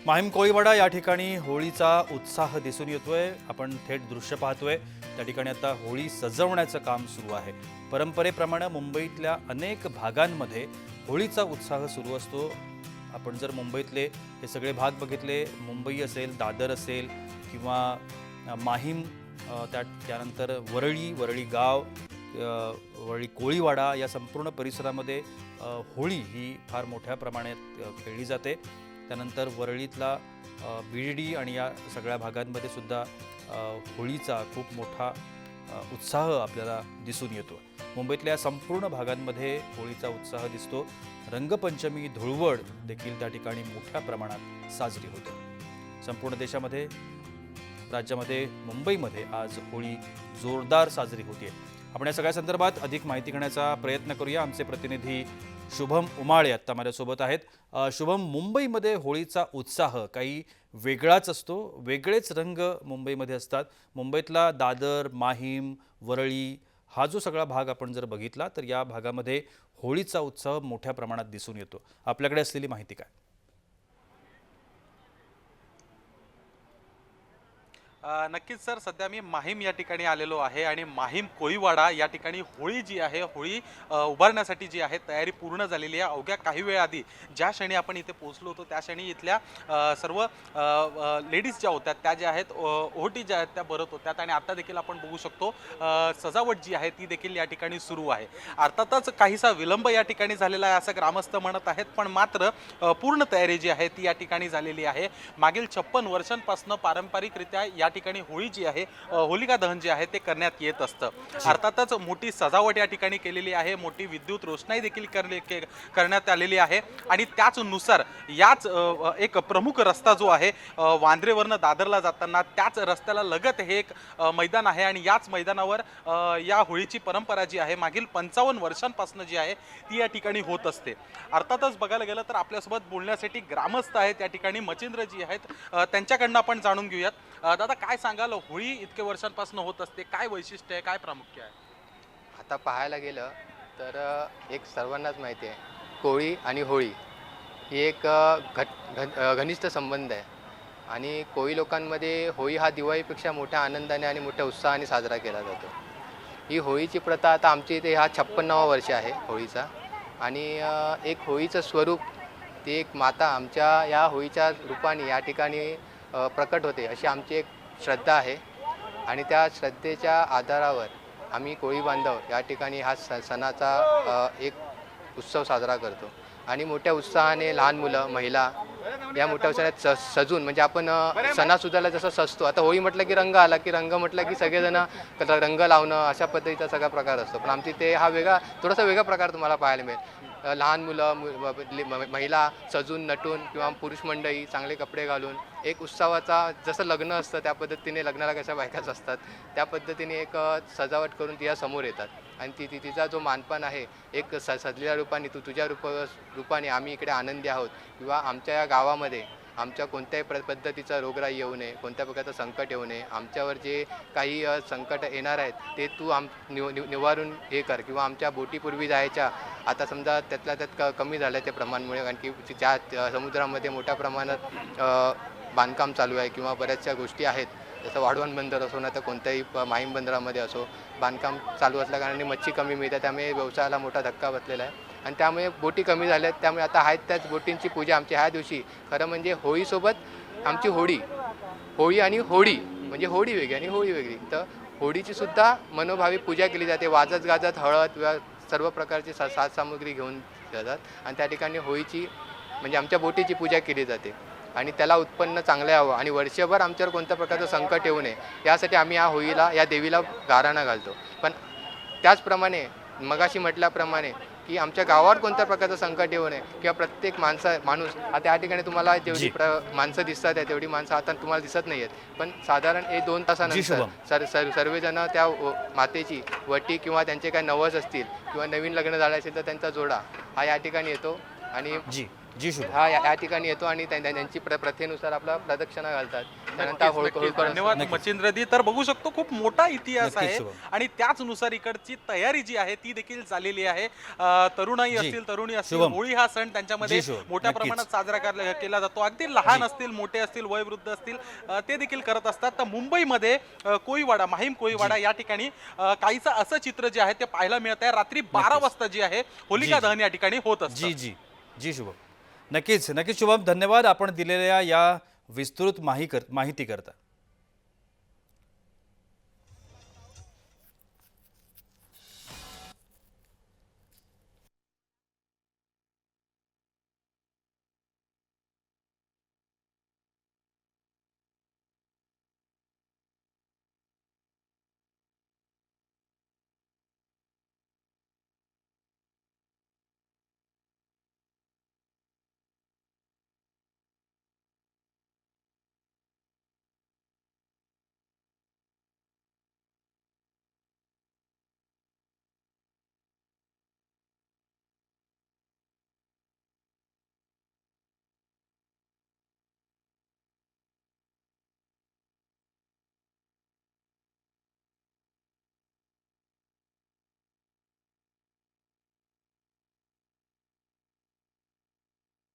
माहीम कोळीवाडा या ठिकाणी होळीचा उत्साह दिसून येतोय। आपण थेट दृश्य पाहतोय। त्या ठिकाणी आता होळी सजवण्याचं काम सुरू आहे। परंपरेप्रमाणे मुंबईतल्या अनेक भागांमध्ये होळीचा उत्साह सुरू असतो। आपण जर मुंबईतले हे सगळे भाग बघितले, मुंबई असेल, दादर असेल किंवा माहीम, त्यानंतर वरळी गाव, वरळी कोळीवाडा या संपूर्ण परिसरामध्ये होळी ही फार मोठ्या प्रमाणात खेळली जाते। त्यानंतर वरळीतला बीडी आणि या सगळ्या भागांमध्ये सुद्धा होळीचा खूप मोठा उत्साह आपल्याला दिसून येतो। मुंबईतल्या संपूर्ण भागांमध्ये होळीचा उत्साह दिसतो। रंगपंचमी, धुळवड देखील त्या ठिकाणी मोठ्या प्रमाणात साजरी होते। संपूर्ण देशामध्ये, राज्यामध्ये, मुंबईमध्ये आज होळी जोरदार साजरी होते। आपण या सगळ्या संदर्भात अधिक माहिती घेण्याचा प्रयत्न करूया। आमचे प्रतिनिधी शुभम उमाळे आता माझ्यासोबत आहेत। शुभम, मुंबईमध्ये होळीचा उत्साह काही वेगळाच असतो, वेगळेच रंग मुंबईमध्ये असतात। मुंबईतला दादर, माहीम, वरळी हा जो सगळा भाग आपण जर बघितला तर या भागामध्ये होळीचा उत्साह मोठ्या प्रमाणात दिसून येतो। आपल्याकडे असलेली माहिती काय? नक्कीच सर, सध्या मी माहीम या ठिकाणी आलेलो आहे आणि माहीम कोळीवाडा या ठिकाणी होळी जी आहे, होळी उभारण्यासाठी जी आहे तयारी पूर्ण झालेली आहे। अवघ्या काही वेळ आधी ज्या क्षणी आपण इथे पोहोचलो होतो त्या क्षणी इथल्या सर्व लेडीज ज्या होत्या त्या ज्या आहेत ओहोटी ज्या आहेत त्या भरत होत्यात आणि आता देखील आपण बघू शकतो सजावट जी आहे ती देखील या ठिकाणी सुरू आहे। अर्थातच काहीसा विलंब या ठिकाणी झालेला आहे असं ग्रामस्थ म्हणत आहेत, पण मात्र पूर्ण तयारी जी आहे ती या ठिकाणी झालेली आहे। मागील 56 वर्षांपासून पारंपरिकरित्या या ठिकाणी होळी जी आहे, होलिका दहन जे आहे ते करण्यात येत असतं। अर्थातच मोठी सजावट या ठिकाणी केलेली आहे, मोठी विद्युत रोषणाई देखील करण्यात आलेली आहे आणि त्याचनुसार याच एक प्रमुख रस्ता जो आहे वांद्रेवरनं दादरला जाताना त्याच रस्त्याला लगत हे एक मैदान आहे आणि याच मैदानावर या होळीची परंपरा जी आहे मागील 55 वर्षांपासून जी आहे ती या ठिकाणी होत असते। अर्थातच बघायला गेलं तर आपल्यासोबत बोलण्यासाठी ग्रामस्थ आहेत त्या ठिकाणी, मच्छिंद्र जी आहेत त्यांच्याकडनं आपण जाणून घेऊयात। दादा, काय सांगाल, होळी इतके वर्षांपासून होत असते, काय वैशिष्ट्य आहे, काय प्रामुख्य आहे? आता पाहायला गेलं तर एक सर्वांनाच माहिती आहे, कोळी आणि होळी ही एक घनिष्ठ संबंध आहे आणि कोळी लोकांमध्ये होळी हा दिवाळीपेक्षा मोठ्या आनंदाने आणि मोठ्या उत्साहाने साजरा केला जातो। ही होळीची प्रथा आता आमच्या इथे हा 56वा वर्ष आहे होळीचा आणि एक होळीचं स्वरूप, ती एक माता आमच्या या होळीच्या रूपाने या ठिकाणी प्रकट होते अशी आमची एक श्रद्धा आहे आणि त्या श्रद्धेच्या आधारावर आम्ही कोळी बांधव या ठिकाणी हा सणाचा एक उत्सव साजरा करतो आणि मोठ्या उत्साहाने लहान मुलं, महिला या मोठ्या उत्साहात सजून, म्हणजे आपण सणासुदाला जसं सजतो, आता होळी म्हटलं की रंग आला, की रंग म्हटलं की सगळेजण रंग लावणं अशा पद्धतीचा सगळा प्रकार असतो, पण आमची ते हा थोडासा वेगळा प्रकार तुम्हाला पाहायला मिळेल। लहान मुलं, महिला सजून नटून किंवा पुरुष मंडळी चांगले कपडे घालून एक उत्सवाचा, जसं लग्न असतं त्या पद्धतीने लग्नाला कशा बायकाच असतात त्या पद्धतीने एक सजावट करून तिच्या समोर येतात आणि तिचा जो मानपान आहे एक सजलेल्या रूपाने, तुझ्या रूपाने आम्ही इकडे आनंदी आहोत किंवा आमच्या या गावामध्ये आमच्या कोणत्याही पद्धतीचा रोगराई येऊ नये, कोणत्या प्रकारचं संकट येऊ नये, आमच्यावर जे काही संकट येणार आहेत ते तू निवारून हे कर, किंवा आमच्या बोटीपूर्वी जायच्या आता समजा त्यातल्या त्यात कमी झालं ते प्रमाणामुळे, कारण की ज्या समुद्रामध्ये मोठ्या प्रमाणात बांधकाम चालू आहे किंवा बऱ्याचशा गोष्टी आहेत, जसं वाढवण बंदर असो ना तर कोणत्याही माहीम बंदरामध्ये असो बांधकाम चालू असल्या कारणाने मच्छी कमी मिळते, त्यामुळे व्यवसायाला मोठा धक्का बसलेला आहे आणि त्यामुळे बोटी कमी झाल्या आहेत। त्यामुळे आता आहेत त्याच बोटींची पूजा आमच्या ह्या दिवशी, खरं म्हणजे होळीसोबत आमची होळी आणि होळी म्हणजे होळी वेगळी आणि होळी वेगळी, तर होळीची सुद्धा मनोभावी पूजा केली जाते। वाजत गाजत हळद व सर्व प्रकारची साधसामुग्री घेऊन जातात आणि त्या ठिकाणी होळीची म्हणजे आमच्या बोटीची पूजा केली जाते आणि त्याला उत्पन्न चांगलं यावं आणि वर्षभर आमच्यावर कोणत्या प्रकारचं संकट येऊ नये यासाठी आम्ही या होळीला, या देवीला गाराणा घालतो। पण त्याचप्रमाणे मगाशी म्हटल्याप्रमाणे की आमच्या गावावर कोणत्या प्रकारचं संकट येऊ नये किंवा प्रत्येक माणूस, आता या ठिकाणी तुम्हाला जेवढी माणसं दिसतात आहे तेवढी माणसं आता तुम्हाला दिसत नाही आहेत, पण साधारण 1-2 तासानंतर सर्वजण त्या मातेची वटी किंवा त्यांचे काही नवस असतील किंवा नवीन लग्न झाले असेल तर त्यांचा जोडा हा या ठिकाणी येतो आणि जी शुभ हा या ठिकाणी येतो आणि त्यांची प्रथेनुसार आपला प्रदक्षिणा घालतात. त्यानंतर नक्कीच. धन्यवाद मच्छिंद्रदी. तर बघू शकतो खूप मोठा इतिहास नक्कीच, आहे शुभम. आणि त्याचनुसार इकडची तयारी जी आहे ती देखील झालेली आहे. तरुणाई जी. असतील, तरुणी असतील, शुभम. होळी हा सण त्यांच्यामध्ये जी, शुभम. मोठ्या नक्कीच. प्रमाणात साजरा केला जातो. अगदी लहान असतील, मोठे असतील, वयोवृद्ध असतील, ते देखील करत असतात. तर मुंबईमध्ये कोळीवाडा, माहीम कोळीवाडा या ठिकाणी काहीचं असं चित्र जे आहे ते पाहायला मिळत आहे. रात्री 12 नक्कीच. वाजता जी आहे होलिका जी. दहन या ठिकाणी होत असतं. जी जी जी शुभम. नक्कीच नक्कीच शुभम, धन्यवाद आपण दिलेल्या या विस्तृत माहिती करता.